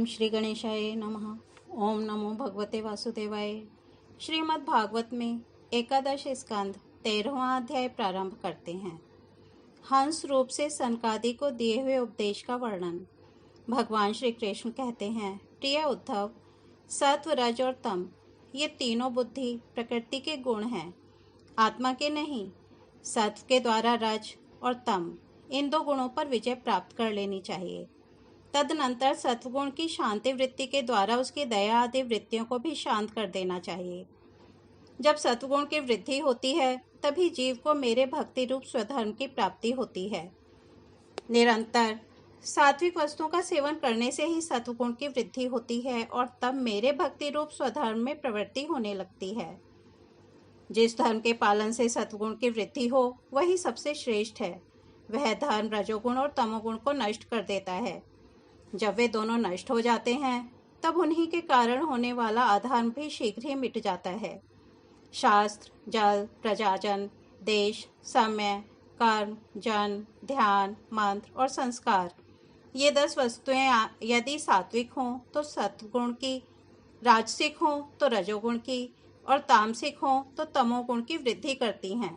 ओम श्री गणेशाय नमः। ओम नमो भगवते वासुदेवाय। श्रीमद् भागवत में एकादश स्कंद 13वां अध्याय प्रारंभ करते हैं। हंस रूप से सनकादि को दिए हुए उपदेश का वर्णन। भगवान श्री कृष्ण कहते हैं, प्रिय उद्धव, सत्व, रज और तम ये तीनों बुद्धि प्रकृति के गुण हैं, आत्मा के नहीं। सत्व के द्वारा रज और तम इन दो गुणों पर विजय प्राप्त कर लेनी चाहिए। तदनंतर सत्वगुण की शांति वृत्ति के द्वारा उसकी दया आदि वृत्तियों को भी शांत कर देना चाहिए। जब सत्वगुण की वृद्धि होती है तभी जीव को मेरे भक्ति रूप स्वधर्म की प्राप्ति होती है। निरंतर सात्विक वस्तुओं का सेवन करने से ही सत्वगुण की वृद्धि होती है और तब मेरे भक्ति रूप स्वधर्म में प्रवृत्ति होने लगती है। जिस धर्म के पालन से सत्वगुण की वृद्धि हो वही सबसे श्रेष्ठ है। वह धर्म रजोगुण और तमोगुण को नष्ट कर देता है। जब वे दोनों नष्ट हो जाते हैं तब उन्हीं के कारण होने वाला अधर्म भी शीघ्र ही मिट जाता है। शास्त्र, जल, प्रजाजन, देश, समय, कर्म, जन, ध्यान, मंत्र और संस्कार ये 10 वस्तुएं यदि सात्विक हों तो सत्वगुण की, राजसिक हों तो रजोगुण की और तामसिक हों तो तमोगुण की वृद्धि करती हैं।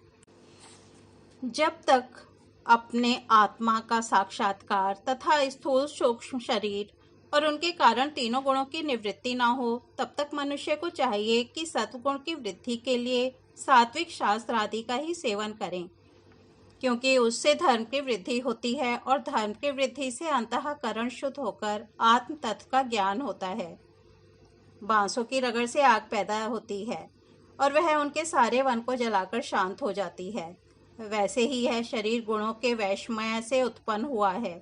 जब तक अपने आत्मा का साक्षात्कार तथा स्थूल सूक्ष्म शरीर और उनके कारण तीनों गुणों की निवृत्ति न हो तब तक मनुष्य को चाहिए कि सत्वगुण की वृद्धि के लिए सात्विक शास्त्र आदि का ही सेवन करें, क्योंकि उससे धर्म की वृद्धि होती है और धर्म की वृद्धि से अंतःकरण शुद्ध होकर आत्म तत्व का ज्ञान होता है। बांसों की रगड़ से आग पैदा होती है और वह उनके सारे वन को जलाकर शांत हो जाती है। वैसे ही यह शरीर गुणों के वैषम्य से उत्पन्न हुआ है।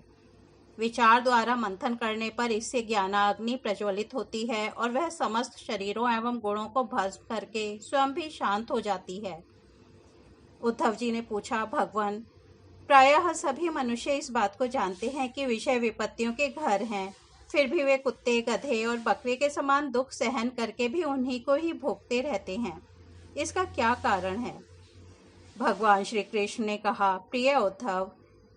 विचार द्वारा मंथन करने पर इससे ज्ञानाग्नि प्रज्वलित होती है और वह समस्त शरीरों एवं गुणों को भस्म करके स्वयं भी शांत हो जाती है। उद्धव जी ने पूछा, भगवान, प्रायः सभी मनुष्य इस बात को जानते हैं कि विषय विपत्तियों के घर हैं, फिर भी वे कुत्ते, गधे और बकरे के समान दुख सहन करके भी उन्हीं को ही भोगते रहते हैं। इसका क्या कारण है? भगवान श्री कृष्ण ने कहा, प्रिय उद्धव,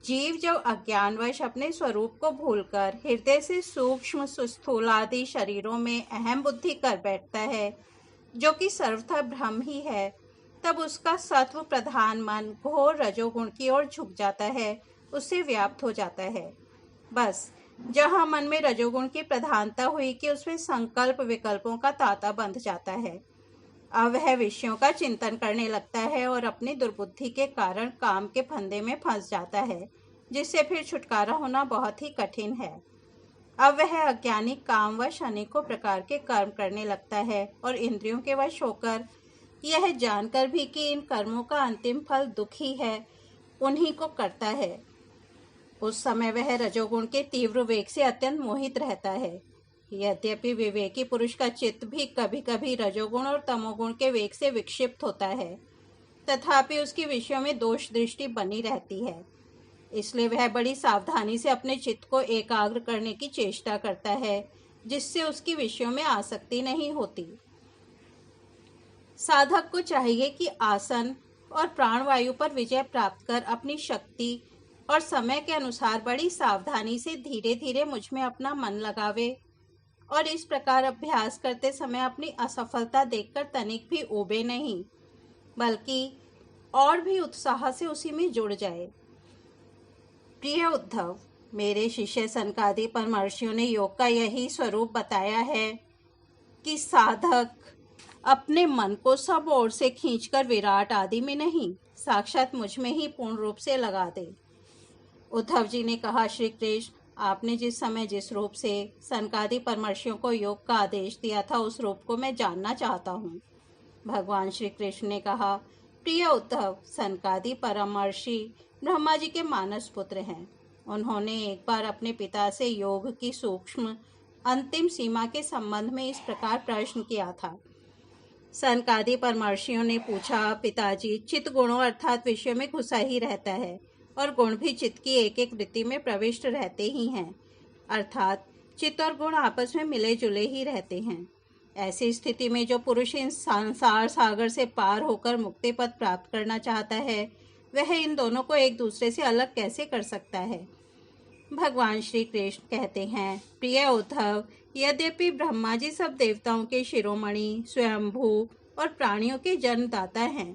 जीव जब अज्ञानवश अपने स्वरूप को भूलकर हृदय से सूक्ष्म स्थूल आदि शरीरों में अहम बुद्धि कर बैठता है, जो कि सर्वथा भ्रम ही है, तब उसका सत्व प्रधान मन घोर रजोगुण की ओर झुक जाता है, उससे व्याप्त हो जाता है। बस जहाँ मन में रजोगुण की प्रधानता हुई कि उसमें संकल्प विकल्पों का तांता बंध जाता है। अब वह विषयों का चिंतन करने लगता है और अपनी दुर्बुद्धि के कारण काम के फंदे में फंस जाता है, जिससे फिर छुटकारा होना बहुत ही कठिन है। अब वह अज्ञानी कामवश अनेकों प्रकार के कर्म करने लगता है और इंद्रियों के वश होकर यह जानकर भी कि इन कर्मों का अंतिम फल दुख ही है, उन्हीं को करता है। उस समय वह रजोगुण के तीव्र वेग से अत्यंत मोहित रहता है। यद्यपि विवेकी पुरुष का चित्त भी कभी कभी रजोगुण और तमोगुण के वेग से विक्षिप्त होता है, तथापि उसकी विषयों में दोष दृष्टि बनी रहती है। इसलिए वह बड़ी सावधानी से अपने चित्त को एकाग्र करने की चेष्टा करता है, जिससे उसकी विषयों में आसक्ति नहीं होती। साधक को चाहिए कि आसन और प्राणवायु पर विजय प्राप्त कर अपनी शक्ति और समय के अनुसार बड़ी सावधानी से धीरे धीरे मुझ में अपना मन लगावे और इस प्रकार अभ्यास करते समय अपनी असफलता देखकर तनिक भी ऊबे नहीं, बल्कि और भी उत्साह से उसी में जुड़ जाए। प्रिय उद्धव, मेरे शिष्य सनकादि परमर्षियों ने योग का यही स्वरूप बताया है कि साधक अपने मन को सब ओर से खींचकर विराट आदि में नहीं, साक्षात मुझ में ही पूर्ण रूप से लगा दे। उद्धव जी ने कहा, श्री कृष्ण, आपने जिस समय जिस रूप से सनकादि परमर्षियों को योग का आदेश दिया था उस रूप को मैं जानना चाहता हूँ। भगवान श्री कृष्ण ने कहा, प्रिय उद्धव, सनकादि परमर्षि ब्रह्मा जी के मानस पुत्र हैं। उन्होंने एक बार अपने पिता से योग की सूक्ष्म अंतिम सीमा के संबंध में इस प्रकार प्रश्न किया था। सनकादि परमर्षियों ने पूछा, पिताजी, चित्त गुणों अर्थात विषयों में घुसा ही रहता है और गुण भी चित्त की एक एक वृत्ति में प्रविष्ट रहते ही हैं, अर्थात चित्त और गुण आपस में मिले जुले ही रहते हैं। ऐसी स्थिति में जो पुरुष इन संसार सागर से पार होकर मुक्ति पद प्राप्त करना चाहता है, वह इन दोनों को एक दूसरे से अलग कैसे कर सकता है? भगवान श्री कृष्ण कहते हैं, प्रिय उद्धव, यद्यपि ब्रह्मा जी सब देवताओं के शिरोमणि, स्वयंभू और प्राणियों के जन्मदाता हैं,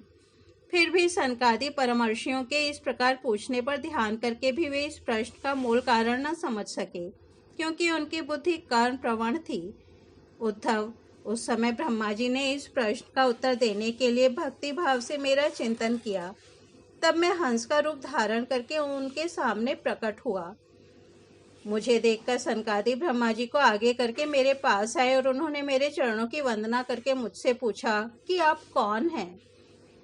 फिर भी सनकादि परमर्षियों के इस प्रकार पूछने पर ध्यान करके भी वे इस प्रश्न का मूल कारण न समझ सके, क्योंकि उनकी बुद्धि कर्म प्रवण थी। उद्धव, उस समय ब्रह्मा जी ने इस प्रश्न का उत्तर देने के लिए भक्ति भाव से मेरा चिंतन किया। तब मैं हंस का रूप धारण करके उनके सामने प्रकट हुआ। मुझे देखकर सनकादि ब्रह्मा जी को आगे करके मेरे पास आए और उन्होंने मेरे चरणों की वंदना करके मुझसे पूछा कि आप कौन हैं।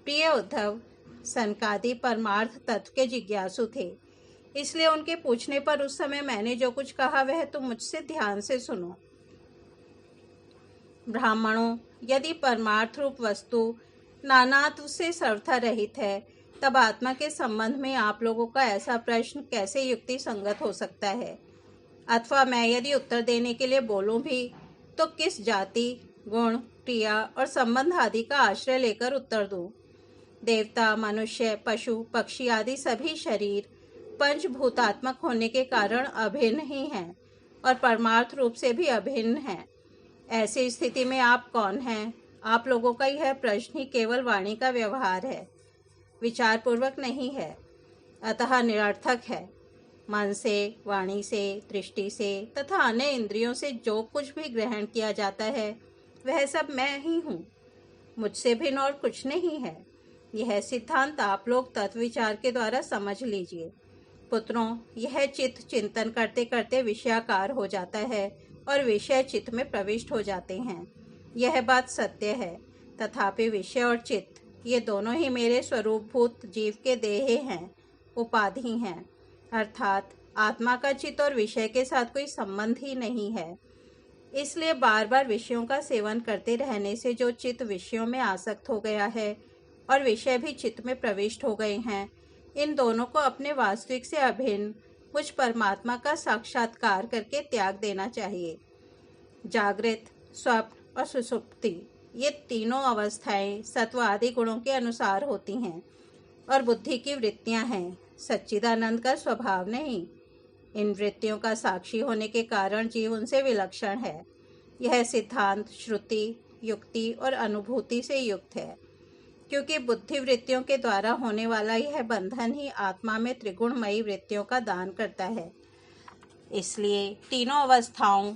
प्रिय उद्धव, सनकादि परमार्थ तत्व के जिज्ञासु थे, इसलिए उनके पूछने पर उस समय मैंने जो कुछ कहा वह तुम मुझसे ध्यान से सुनो। ब्राह्मणों, यदि परमार्थ रूप वस्तु नानात्व से सर्वथा रहित है, तब आत्मा के संबंध में आप लोगों का ऐसा प्रश्न कैसे युक्ति संगत हो सकता है? अथवा मैं यदि उत्तर देने के लिए बोलूं भी तो किस जाति, गुण, क्रिया और संबंध आदि का आश्रय लेकर उत्तर दूं? देवता, मनुष्य, पशु, पक्षी आदि सभी शरीर पंचभूतात्मक होने के कारण अभिन्न ही हैं और परमार्थ रूप से भी अभिन्न हैं। ऐसी स्थिति में आप कौन हैं? आप लोगों का यह प्रश्न ही केवल वाणी का व्यवहार है, विचार पूर्वक नहीं है, अतः निरर्थक है। मन से, वाणी से, दृष्टि से तथा अन्य इंद्रियों से जो कुछ भी ग्रहण किया जाता है वह सब मैं ही हूँ, मुझसे भिन्न और कुछ नहीं है। यह सिद्धांत आप लोग तत्व विचार के द्वारा समझ लीजिए। पुत्रों, यह चित्त चिंतन करते करते विषयाकार हो जाता है और विषय चित्त में प्रविष्ट हो जाते हैं। यह बात सत्य है, तथापि विषय और चित्त ये दोनों ही मेरे स्वरूपभूत जीव के देह हैं, उपाधि हैं, अर्थात आत्मा का चित्त और विषय के साथ कोई संबंध ही नहीं है। इसलिए बार बार विषयों का सेवन करते रहने से जो चित्त विषयों में आसक्त हो गया है और विषय भी चित्त में प्रविष्ट हो गए हैं, इन दोनों को अपने वास्तविक से अभिन्न मुझ परमात्मा का साक्षात्कार करके त्याग देना चाहिए। जागृत, स्वप्न और सुषुप्ति ये तीनों अवस्थाएं सत्व आदि गुणों के अनुसार होती हैं और बुद्धि की वृत्तियां हैं, सच्चिदानंद का स्वभाव नहीं। इन वृत्तियों का साक्षी होने के कारण जीव उनसे विलक्षण है। यह सिद्धांत श्रुति, युक्ति और अनुभूति से युक्त है, क्योंकि बुद्धि वृत्तियों के द्वारा होने वाला यह बंधन ही आत्मा में त्रिगुणमयी वृत्तियों का दान करता है। इसलिए तीनों अवस्थाओं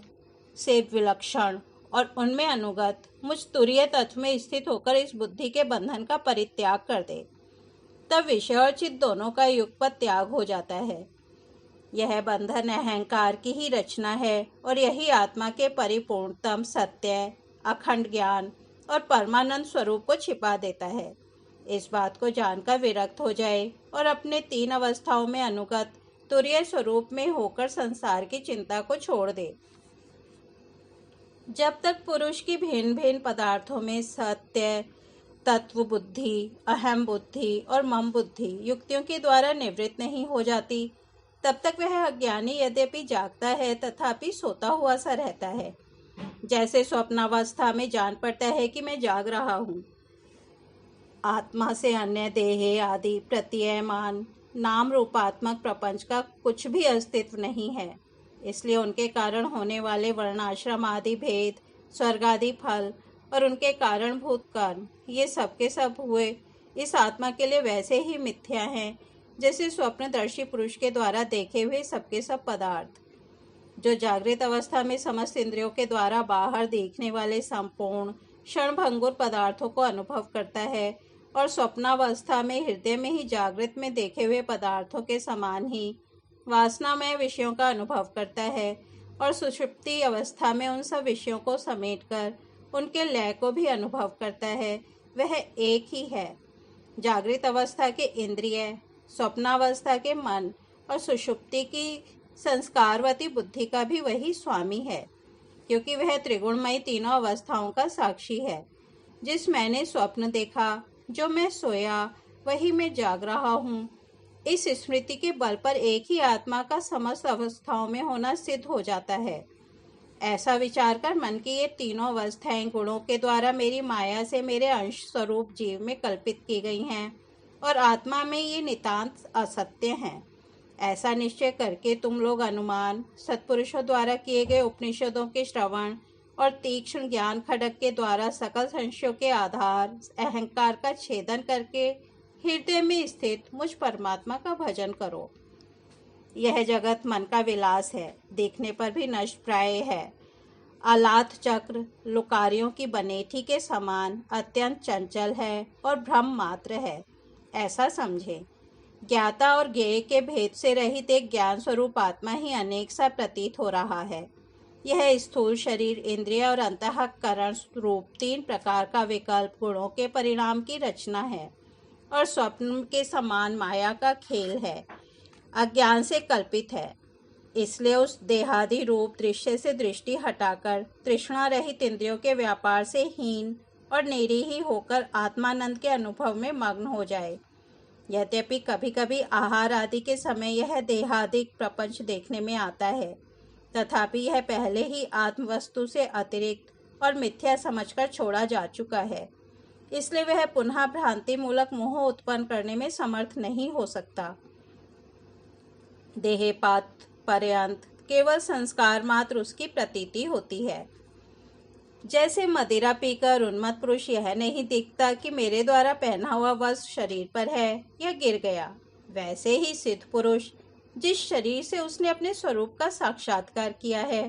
से विलक्षण और उनमें अनुगत मुझ तुरीय तत्व में स्थित होकर इस बुद्धि के बंधन का परित्याग कर दे, तब विषय और चित्त दोनों का युगपत त्याग हो जाता है। यह बंधन अहंकार की ही रचना है और यही आत्मा के परिपूर्णतम सत्य, अखंड ज्ञान और परमानंद स्वरूप को छिपा देता है। इस बात को जानकर विरक्त हो जाए और अपने तीन अवस्थाओं में अनुगत तुरीय स्वरूप में होकर संसार की चिंता को छोड़ दे। जब तक पुरुष की भिन्न भिन्न पदार्थों में सत्य, तत्व बुद्धि, अहम बुद्धि और मम बुद्धि युक्तियों के द्वारा निवृत्त नहीं हो जाती, तब तक वह अज्ञानी यद्यपि जागता है तथापि सोता हुआ सा रहता है। जैसे स्वप्नावस्था में जान पड़ता है कि मैं जाग रहा हूँ। आत्मा से अन्य देह आदि प्रतीयमान नाम रूपात्मक प्रपंच का कुछ भी अस्तित्व नहीं है। इसलिए उनके कारण होने वाले वर्णाश्रम आदि भेद, स्वर्ग आदि फल और उनके कारणभूत कर्म ये सब के सब हुए इस आत्मा के लिए वैसे ही मिथ्या हैं जैसे स्वप्नदर्शी पुरुष के द्वारा देखे हुए सबके सब पदार्थ। जो जागृत अवस्था में समस्त इंद्रियों के द्वारा बाहर देखने वाले संपूर्ण क्षणभंगुर पदार्थों को अनुभव करता है और स्वप्नावस्था में हृदय में ही जागृत में देखे हुए पदार्थों के समान ही वासनामय विषयों का अनुभव करता है और सुषुप्ति अवस्था में उन सब विषयों को समेटकर उनके लय को भी अनुभव करता है, वह एक ही है। जागृत अवस्था के इंद्रिय, स्वप्नावस्था के मन और सुषुप्ति की संस्कारवती बुद्धि का भी वही स्वामी है, क्योंकि वह त्रिगुणमयी तीनों अवस्थाओं का साक्षी है। जिस मैंने स्वप्न देखा, जो मैं सोया, वही मैं जाग रहा हूँ, इस स्मृति के बल पर एक ही आत्मा का समस्त अवस्थाओं में होना सिद्ध हो जाता है। ऐसा विचार कर मन की ये तीनों अवस्थाएं गुणों के द्वारा मेरी माया से मेरे अंश स्वरूप जीव में कल्पित की गई हैं और आत्मा में ये नितांत असत्य हैं। ऐसा निश्चय करके तुम लोग अनुमान, सत्पुरुषों द्वारा किए गए उपनिषदों के श्रवण और तीक्ष्ण ज्ञान खड्ग के द्वारा सकल संशयों के आधार अहंकार का छेदन करके हृदय में स्थित मुझ परमात्मा का भजन करो। यह जगत मन का विलास है, देखने पर भी नष्ट प्राय है। अलाथ चक्र लुकारियों की बनेठी के समान अत्यंत चंचल है और भ्रम मात्र है, ऐसा समझे। ज्ञाता और ज्ञेय के भेद से रहित एक ज्ञान स्वरूप आत्मा ही अनेक सा प्रतीत हो रहा है। यह स्थूल शरीर, इंद्रिय और अंतःकरण रूप 3 प्रकार का विकल्प गुणों के परिणाम की रचना है और स्वप्न के समान माया का खेल है, अज्ञान से कल्पित है। इसलिए उस देहादि रूप दृश्य से दृष्टि हटाकर तृष्णा रहित इंद्रियों के व्यापार से हीन और निरीही होकर आत्मानंद के अनुभव में मग्न हो जाए। यद्यपि कभी कभी आहार आदि के समय यह देहादिक प्रपंच देखने में आता है, तथापि यह पहले ही आत्मवस्तु से अतिरिक्त और मिथ्या समझकर छोड़ा जा चुका है। इसलिए वह पुनः भ्रांति मूलक मोह उत्पन्न करने में समर्थ नहीं हो सकता। देहपात पर्यंत केवल संस्कार मात्र उसकी प्रतीति होती है। जैसे मदिरा पीकर उन्मत्त पुरुष यह नहीं दिखता कि मेरे द्वारा पहना हुआ वस्त्र शरीर पर है या गिर गया, वैसे ही सिद्ध पुरुष जिस शरीर से उसने अपने स्वरूप का साक्षात्कार किया है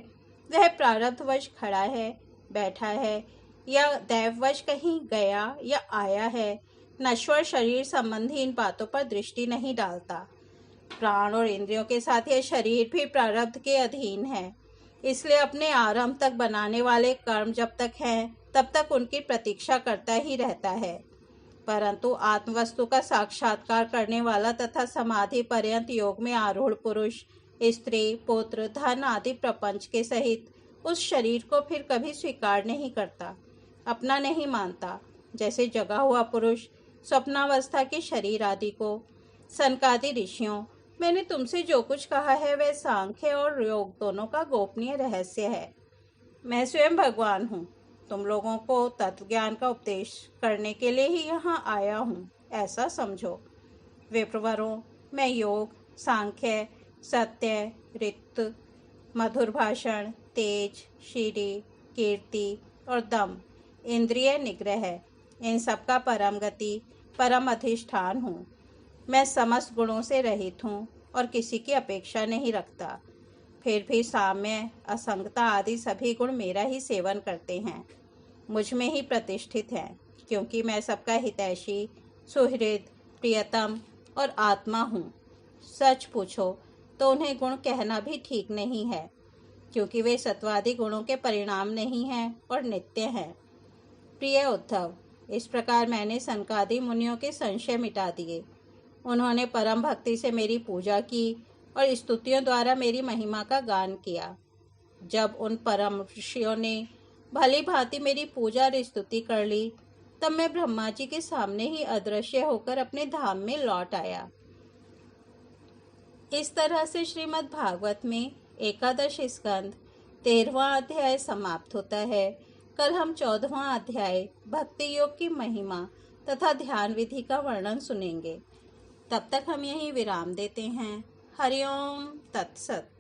वह प्रारब्धवश खड़ा है, बैठा है या दैववश कहीं गया या आया है, नश्वर शरीर संबंधी इन बातों पर दृष्टि नहीं डालता। प्राण और इंद्रियों के साथ यह शरीर भी प्रारब्ध के अधीन है, इसलिए अपने आरंभ तक बनाने वाले कर्म जब तक हैं तब तक उनकी प्रतीक्षा करता ही रहता है। परंतु आत्मवस्तु का साक्षात्कार करने वाला तथा समाधि पर्यंत योग में आरूढ़ पुरुष स्त्री, पुत्र, धन आदि प्रपंच के सहित उस शरीर को फिर कभी स्वीकार नहीं करता, अपना नहीं मानता। जैसे जगा हुआ पुरुष स्वप्नावस्था के शरीर आदि को। सनकादि ऋषियों, मैंने तुमसे जो कुछ कहा है वह सांख्य और योग दोनों का गोपनीय रहस्य है। मैं स्वयं भगवान हूँ, तुम लोगों को तत्व ज्ञान का उपदेश करने के लिए ही यहाँ आया हूँ, ऐसा समझो। विप्रवरों, मैं योग, सांख्य, सत्य, रित, मधुर भाषण, तेज, शीरी, कीर्ति और दम, इंद्रिय निग्रह, इन सब का परम गति, परम अधिष्ठान हूँ। मैं समस्त गुणों से रहित हूँ और किसी की अपेक्षा नहीं रखता। फिर भी साम्य, असंगता आदि सभी गुण मेरा ही सेवन करते हैं, मुझ में ही प्रतिष्ठित हैं, क्योंकि मैं सबका हितैषी, सुहृद, प्रियतम और आत्मा हूँ। सच पूछो तो उन्हें गुण कहना भी ठीक नहीं है, क्योंकि वे सत्वादि गुणों के परिणाम नहीं हैं और नित्य हैं। प्रिय उद्धव, इस प्रकार मैंने सनकादि मुनियों के संशय मिटा दिए। उन्होंने परम भक्ति से मेरी पूजा की और स्तुतियों द्वारा मेरी महिमा का गान किया। जब उन परम ऋषियों ने भली भांति मेरी पूजा और स्तुति कर ली, तब मैं ब्रह्मा जी के सामने ही अदृश्य होकर अपने धाम में लौट आया। इस तरह से श्रीमद् भागवत में एकादश स्कंद 13वां अध्याय समाप्त होता है। कल हम 14वां अध्याय भक्ति योग की महिमा तथा ध्यान विधि का वर्णन सुनेंगे। तब तक हम यहीं विराम देते हैं। हरिओम तत्सत।